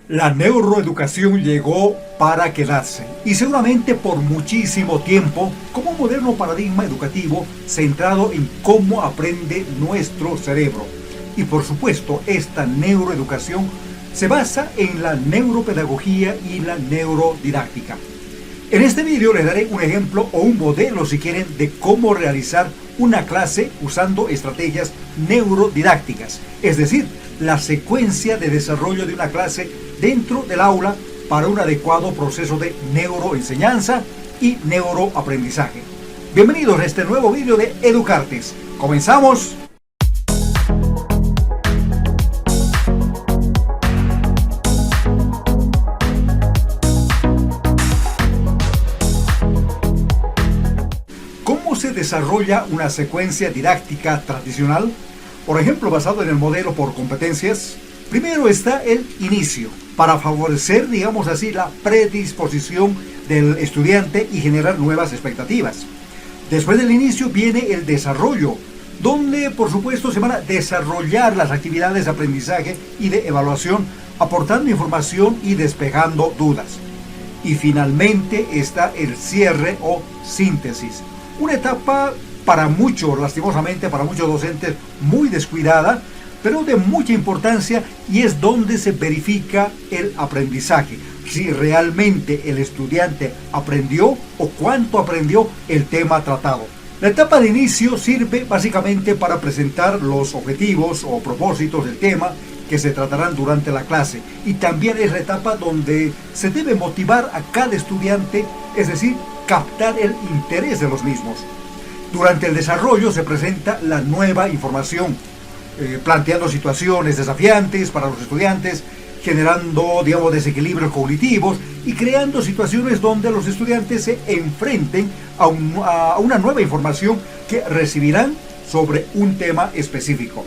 La neuroeducación llegó para quedarse y seguramente por muchísimo tiempo como un moderno paradigma educativo centrado en cómo aprende nuestro cerebro. Y por supuesto, esta neuroeducación se basa en la neuropedagogía y la neurodidáctica. En este vídeo les daré un ejemplo o un modelo, si quieren, de cómo realizar una clase usando estrategias neurodidácticas, es decir, la secuencia de desarrollo de una clase dentro del aula para un adecuado proceso de neuroenseñanza y neuroaprendizaje. Bienvenidos a este nuevo vídeo de Educartes. ¡Comenzamos! ¿Cómo se desarrolla una secuencia didáctica tradicional? Por ejemplo, basado en el modelo por competencias. Primero está el inicio, para favorecer, digamos así, la predisposición del estudiante y generar nuevas expectativas. Después del inicio viene el desarrollo, donde por supuesto se van a desarrollar las actividades de aprendizaje y de evaluación, aportando información y despejando dudas. Y finalmente está el cierre o síntesis, una etapa para muchos, lastimosamente para muchos docentes, muy descuidada, pero de mucha importancia, y es donde se verifica el aprendizaje, si realmente el estudiante aprendió o cuánto aprendió el tema tratado. La etapa de inicio sirve básicamente para presentar los objetivos o propósitos del tema que se tratarán durante la clase, y también es la etapa donde se debe motivar a cada estudiante, es decir, captar el interés de los mismos. Durante el desarrollo se presenta la nueva información, planteando situaciones desafiantes para los estudiantes, generando, digamos, desequilibrios cognitivos y creando situaciones donde los estudiantes se enfrenten a una nueva información que recibirán sobre un tema específico.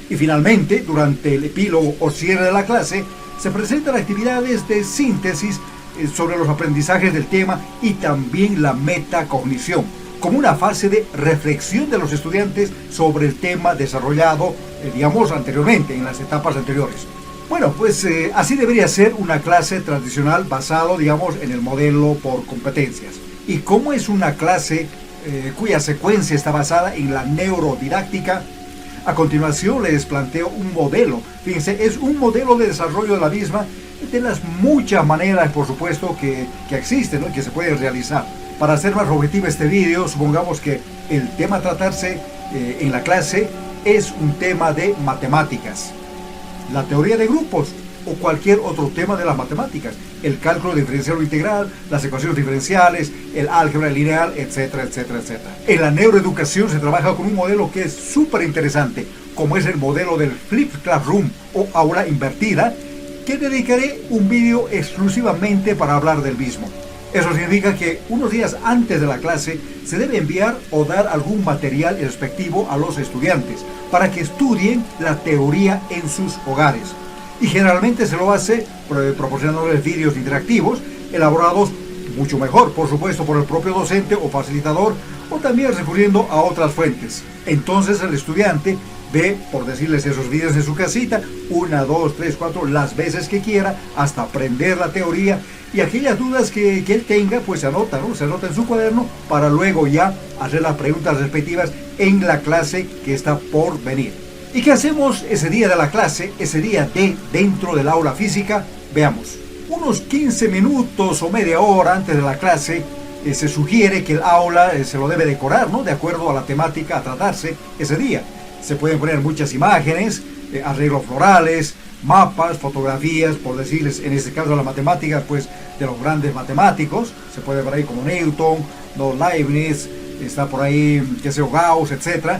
Y finalmente, durante el epílogo o cierre de la clase, se presentan actividades de síntesis sobre los aprendizajes del tema y también la metacognición, como una fase de reflexión de los estudiantes sobre el tema desarrollado, digamos, anteriormente, en las etapas anteriores. Bueno, pues así debería ser una clase tradicional basado, digamos, en el modelo por competencias. ¿Y cómo es una clase cuya secuencia está basada en la neurodidáctica? A continuación les planteo un modelo. Fíjense, es un modelo de desarrollo de la misma, de las muchas maneras, por supuesto, que existen, ¿no?, y que se pueden realizar. Para hacer más objetivo este vídeo, supongamos que el tema a tratarse en la clase es un tema de matemáticas, la teoría de grupos o cualquier otro tema de las matemáticas, el cálculo diferencial o integral, las ecuaciones diferenciales, el álgebra lineal, etcétera, etcétera, etcétera. En la neuroeducación se trabaja con un modelo que es súper interesante, como es el modelo del Flipped Classroom o aula invertida, que dedicaré un vídeo exclusivamente para hablar del mismo. Eso significa que unos días antes de la clase se debe enviar o dar algún material respectivo a los estudiantes para que estudien la teoría en sus hogares. Y generalmente se lo hace proporcionándoles vídeos interactivos, elaborados mucho mejor, por supuesto, por el propio docente o facilitador, o también recurriendo a otras fuentes. Entonces el estudiante ve, por decirles, esos vídeos en su casita, 1, 2, 3, 4, las veces que quiera, hasta aprender la teoría, y aquellas dudas que él tenga, pues se anota, ¿no? Se anota en su cuaderno para luego ya hacer las preguntas respectivas en la clase que está por venir. ¿Y qué hacemos ese día de la clase, ese día dentro del aula física? Veamos. Unos 15 minutos o media hora antes de la clase, se sugiere que el aula se lo debe decorar, ¿no?, de acuerdo a la temática a tratarse ese día. Se pueden poner muchas imágenes, arreglos florales, mapas, fotografías, por decirles, en este caso de las matemáticas, pues de los grandes matemáticos. Se puede ver ahí como Newton, no, Leibniz, está por ahí, qué sé yo, Gauss, etc.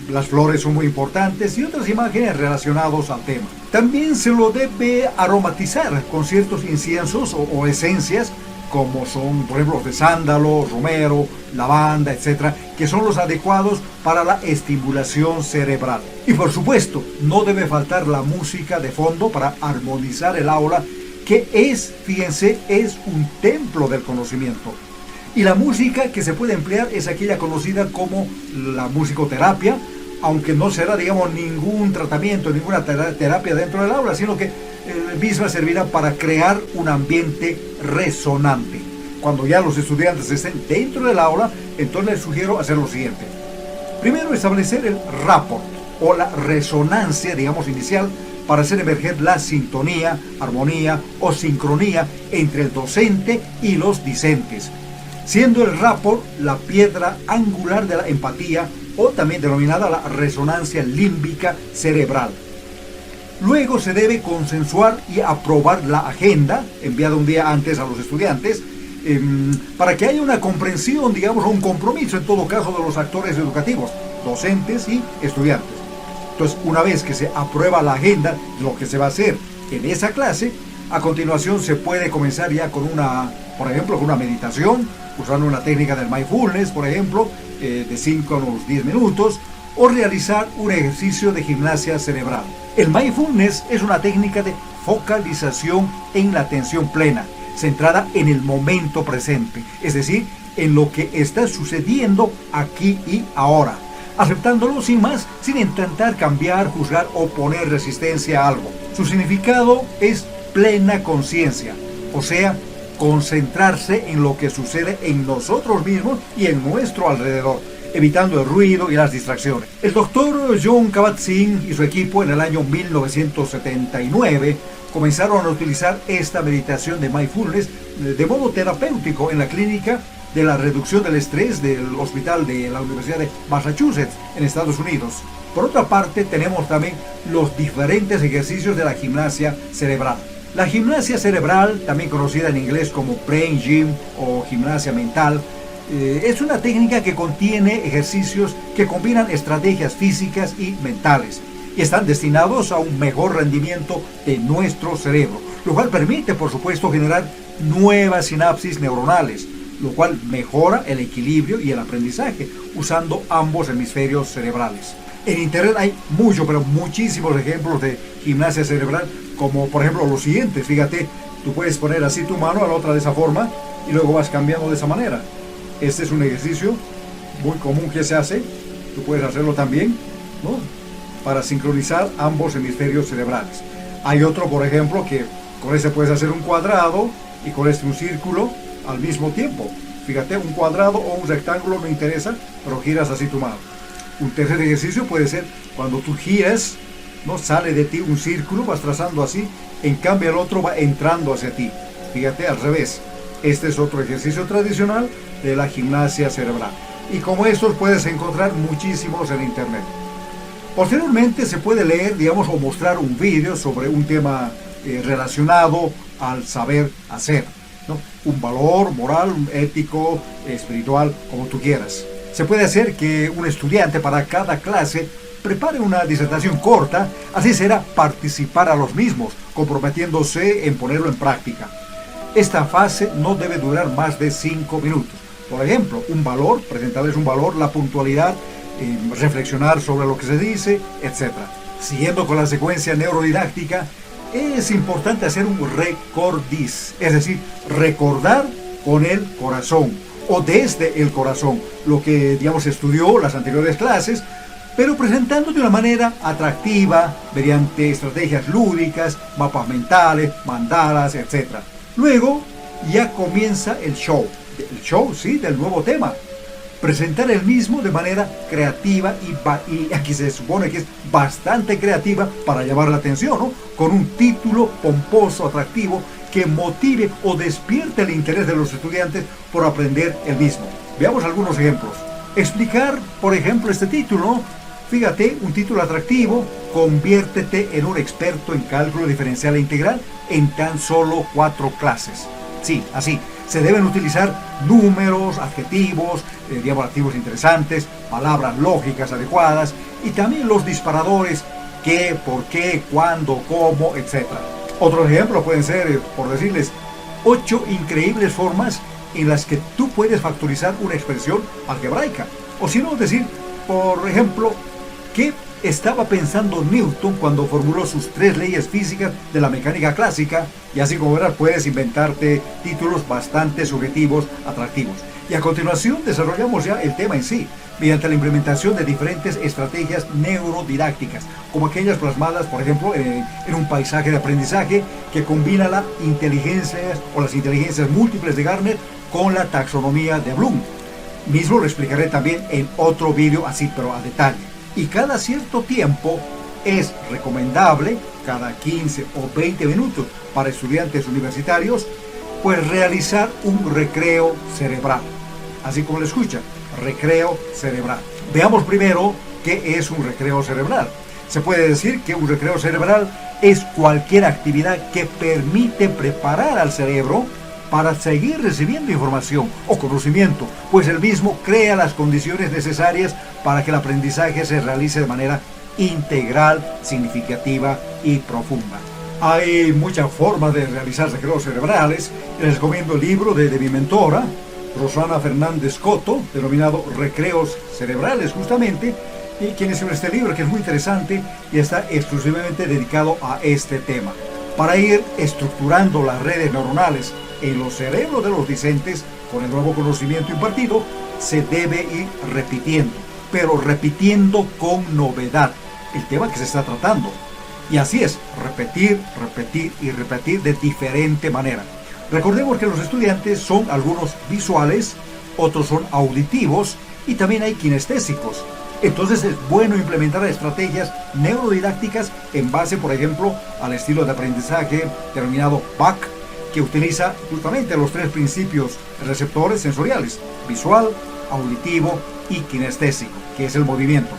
Las flores son muy importantes, y otras imágenes relacionadas al tema. También se lo debe aromatizar con ciertos inciensos o esencias, como son, por ejemplo, los de sándalo, romero, lavanda, etcétera, que son los adecuados para la estimulación cerebral. Y por supuesto, no debe faltar la música de fondo para armonizar el aula, que es, fíjense, es un templo del conocimiento. Y la música que se puede emplear es aquella conocida como la musicoterapia, aunque no será, digamos, ningún tratamiento, ninguna terapia dentro del aula, sino que misma servirá para crear un ambiente resonante. Cuando ya los estudiantes estén dentro del aula, entonces les sugiero hacer lo siguiente. Primero, establecer el rapport o la resonancia, digamos, inicial, para hacer emerger la sintonía, armonía o sincronía entre el docente y los discentes, siendo el rapport la piedra angular de la empatía o también denominada la resonancia límbica cerebral. Luego se debe consensuar y aprobar la agenda enviada un día antes a los estudiantes para que haya una comprensión, digamos, o un compromiso en todo caso de los actores educativos, docentes y estudiantes. Entonces, una vez que se aprueba la agenda, lo que se va a hacer en esa clase, a continuación se puede comenzar ya con por ejemplo, con una meditación, usando una técnica del mindfulness, por ejemplo, de 5 a unos 10 minutos, o realizar un ejercicio de gimnasia cerebral. El mindfulness es una técnica de focalización en la atención plena, centrada en el momento presente, es decir, en lo que está sucediendo aquí y ahora, aceptándolo sin más, sin intentar cambiar, juzgar o poner resistencia a algo. Su significado es plena conciencia, o sea, concentrarse en lo que sucede en nosotros mismos y en nuestro alrededor, evitando el ruido y las distracciones. El doctor Jon Kabat-Zinn y su equipo en el año 1979 comenzaron a utilizar esta meditación de mindfulness de modo terapéutico en la clínica de la reducción del estrés del hospital de la Universidad de Massachusetts en Estados Unidos. Por otra parte, tenemos también los diferentes ejercicios de la gimnasia cerebral. La gimnasia cerebral, también conocida en inglés como brain gym o gimnasia mental, es una técnica que contiene ejercicios que combinan estrategias físicas y mentales y están destinados a un mejor rendimiento de nuestro cerebro, lo cual permite, por supuesto, generar nuevas sinapsis neuronales, lo cual mejora el equilibrio y el aprendizaje usando ambos hemisferios cerebrales. En internet hay muchísimos ejemplos de gimnasia cerebral, como por ejemplo los siguientes. Fíjate, tú puedes poner así tu mano, a la otra de esa forma, y luego vas cambiando de esa manera. Este es un ejercicio muy común que se hace, tú puedes hacerlo también, ¿no?, para sincronizar ambos hemisferios cerebrales. Hay otro, por ejemplo, que con este puedes hacer un cuadrado y con este un círculo al mismo tiempo. Fíjate, un cuadrado o un rectángulo no interesa, pero giras así tu mano. Un tercer ejercicio puede ser cuando tú giras, ¿no?, sale de ti un círculo, vas trazando así, en cambio el otro va entrando hacia ti. Fíjate, al revés. Este es otro ejercicio tradicional de la gimnasia cerebral. Y como estos puedes encontrar muchísimos en internet. Posteriormente se puede leer, digamos, o mostrar un vídeo sobre un tema relacionado al saber hacer, ¿no?, un valor moral, ético, espiritual, como tú quieras. Se puede hacer que un estudiante para cada clase prepare una disertación corta, así será participar a los mismos, comprometiéndose en ponerlo en práctica. Esta fase no debe durar más de 5 minutos. Por ejemplo, un valor, presentarles un valor, la puntualidad, reflexionar sobre lo que se dice, etc. Siguiendo con la secuencia neurodidáctica, es importante hacer un recordis, es decir, recordar con el corazón o desde el corazón lo que, digamos, estudió las anteriores clases, pero presentando de una manera atractiva mediante estrategias lúdicas, mapas mentales, mandalas, etc. Luego ya comienza el show, sí, del nuevo tema. Presentar el mismo de manera creativa y aquí se supone que es bastante creativa para llamar la atención, ¿no?, con un título pomposo, atractivo, que motive o despierte el interés de los estudiantes por aprender el mismo. Veamos algunos ejemplos. Explicar, por ejemplo, este título, ¿no? Fíjate, un título atractivo: conviértete en un experto en cálculo diferencial e integral en tan solo 4 clases. Sí, así. Se deben utilizar números, adjetivos, adjetivos interesantes, palabras lógicas adecuadas y también los disparadores qué, por qué, cuándo, cómo, etc. Otros ejemplos pueden ser, por decirles, 8 increíbles formas en las que tú puedes factorizar una expresión algebraica. O si no, decir, por ejemplo, ¿qué estaba pensando Newton cuando formuló sus 3 leyes físicas de la mecánica clásica? Y así, como verás, puedes inventarte títulos bastante subjetivos, atractivos. Y a continuación desarrollamos ya el tema en sí. mediante la implementación de diferentes estrategias neurodidácticas, como aquellas plasmadas, por ejemplo, en un paisaje de aprendizaje que combina la inteligencia o las inteligencias múltiples de Gardner con la taxonomía de Bloom. Mismo lo explicaré también en otro vídeo así, pero a detalle. Y cada cierto tiempo es recomendable, cada 15 o 20 minutos para estudiantes universitarios, pues realizar un recreo cerebral. Así como lo escuchan, recreo cerebral. Veamos primero qué es un recreo cerebral. Se puede decir que un recreo cerebral es cualquier actividad que permite preparar al cerebro para seguir recibiendo información o conocimiento, pues el mismo crea las condiciones necesarias para que el aprendizaje se realice de manera integral, significativa y profunda. Hay muchas formas de realizar recreos cerebrales. Les recomiendo el libro de mi mentora, Rosana Fernández Coto, denominado Recreos Cerebrales, justamente, y quien escribe este libro, que es muy interesante y está exclusivamente dedicado a este tema, para ir estructurando las redes neuronales en los cerebros de los discentes con el nuevo conocimiento impartido. Se debe ir repitiendo, pero repitiendo con novedad el tema que se está tratando. Y así es, repetir, repetir y repetir de diferente manera. Recordemos que los estudiantes son algunos visuales, otros son auditivos y también hay kinestésicos. Entonces es bueno implementar estrategias neurodidácticas en base, por ejemplo, al estilo de aprendizaje denominado BAC, que utiliza justamente los tres principios receptores sensoriales: visual, auditivo y kinestésico, que es el movimiento.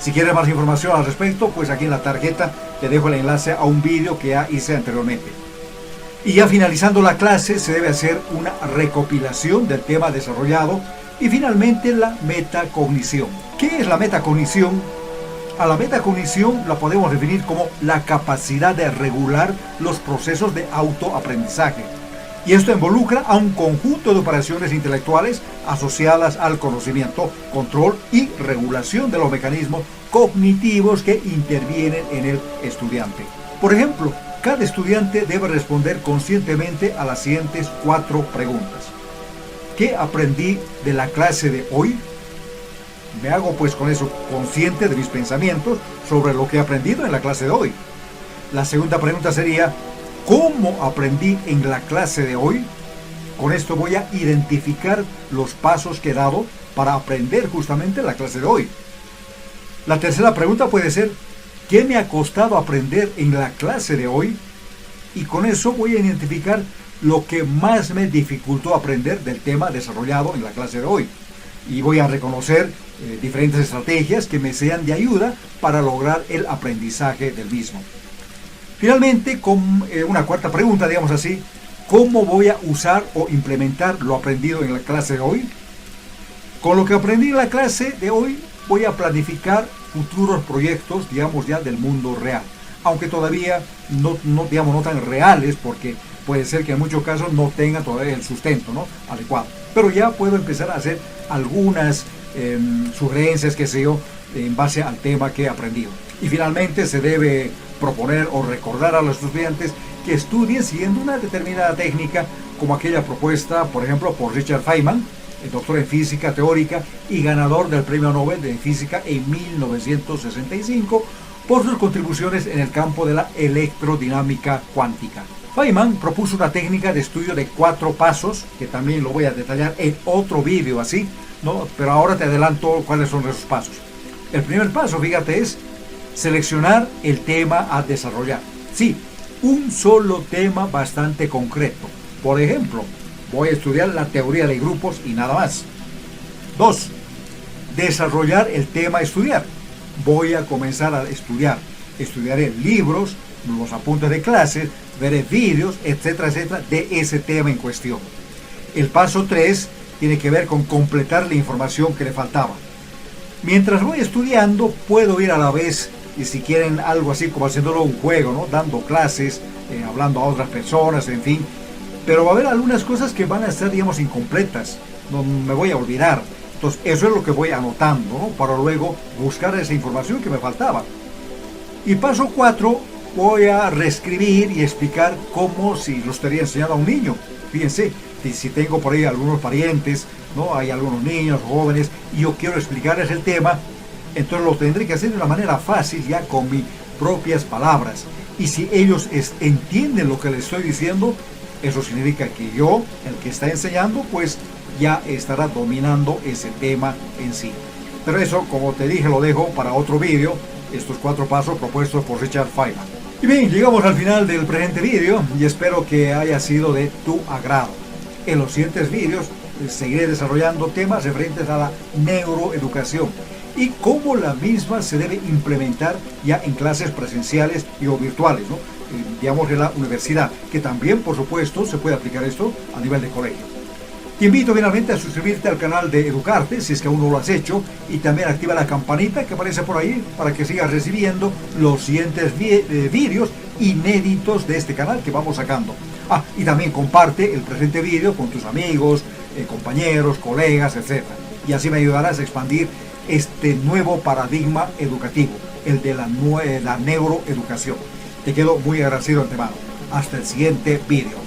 Si quieres más información al respecto, pues aquí en la tarjeta te dejo el enlace a un vídeo que ya hice anteriormente. Y ya finalizando la clase, se debe hacer una recopilación del tema desarrollado y finalmente la metacognición. ¿Qué es la metacognición? A la metacognición la podemos definir como la capacidad de regular los procesos de autoaprendizaje. Y esto involucra a un conjunto de operaciones intelectuales asociadas al conocimiento, control y regulación de los mecanismos cognitivos que intervienen en el estudiante. Por ejemplo, cada estudiante debe responder conscientemente a las siguientes 4 preguntas. ¿Qué aprendí de la clase de hoy? Me hago pues con eso consciente de mis pensamientos sobre lo que he aprendido en la clase de hoy. La segunda pregunta sería: ¿cómo aprendí en la clase de hoy? Con esto voy a identificar los pasos que he dado para aprender justamente la clase de hoy. La tercera pregunta puede ser: ¿qué me ha costado aprender en la clase de hoy? Y con eso voy a identificar lo que más me dificultó aprender del tema desarrollado en la clase de hoy. Y voy a reconocer diferentes estrategias que me sean de ayuda para lograr el aprendizaje del mismo. Finalmente, con una cuarta pregunta, digamos así: ¿cómo voy a usar o implementar lo aprendido en la clase de hoy? Con lo que aprendí en la clase de hoy, voy a planificar futuros proyectos, digamos ya del mundo real, aunque todavía no tan reales, porque puede ser que en muchos casos no tenga todavía el sustento, ¿no?, adecuado. Pero ya puedo empezar a hacer algunas sugerencias, qué sé yo, en base al tema que he aprendido. Y finalmente se debe proponer o recordar a los estudiantes que estudien siguiendo una determinada técnica, como aquella propuesta, por ejemplo, por Richard Feynman, el doctor en física teórica y ganador del Premio Nobel de Física en 1965, por sus contribuciones en el campo de la electrodinámica cuántica. Feynman propuso una técnica de estudio de 4 pasos, que también lo voy a detallar en otro vídeo así, ¿no? Pero ahora te adelanto cuáles son esos pasos. El primer paso, fíjate, es seleccionar el tema a desarrollar. Sí, un solo tema bastante concreto. Por ejemplo, voy a estudiar la teoría de grupos y nada más. 2. Desarrollar el tema a estudiar. Voy a comenzar a estudiar. Estudiaré libros, los apuntes de clases, veré vídeos, etcétera, etcétera, de ese tema en cuestión. El paso 3 tiene que ver con completar la información que le faltaba. Mientras voy estudiando, puedo ir a la vez, y si quieren algo así como haciéndolo un juego, ¿no?, dando clases, hablando a otras personas, en fin. Pero va a haber algunas cosas que van a estar, digamos, incompletas. No me voy a olvidar. Entonces, eso es lo que voy anotando, ¿no?, para luego buscar esa información que me faltaba. Y paso 4, voy a reescribir y explicar cómo si lo estaría enseñando a un niño. Fíjense, si tengo por ahí algunos parientes ¿no? Hay algunos niños, jóvenes, y yo quiero explicarles el tema, entonces lo tendré que hacer de una manera fácil, ya con mis propias palabras. Y si ellos entienden lo que les estoy diciendo, eso significa que yo, el que está enseñando, pues ya estará dominando ese tema en sí. Pero eso, como te dije, lo dejo para otro vídeo, estos 4 pasos propuestos por Richard Feynman. Y bien, llegamos al final del presente vídeo y espero que haya sido de tu agrado. En los siguientes vídeos seguiré desarrollando temas referentes a la neuroeducación y cómo la misma se debe implementar ya en clases presenciales y o virtuales, ¿no? Digamos en la universidad, que también por supuesto se puede aplicar esto a nivel de colegio. Te invito finalmente a suscribirte al canal de Educarte si es que aún no lo has hecho, y también activa la campanita que aparece por ahí para que sigas recibiendo los siguientes vídeos inéditos de este canal que vamos sacando. Y también comparte el presente vídeo con tus amigos, compañeros, colegas, etc. Y así me ayudarás a expandir este nuevo paradigma educativo, el de la neuroeducación. Te quedo muy agradecido de antemano. Hasta el siguiente vídeo.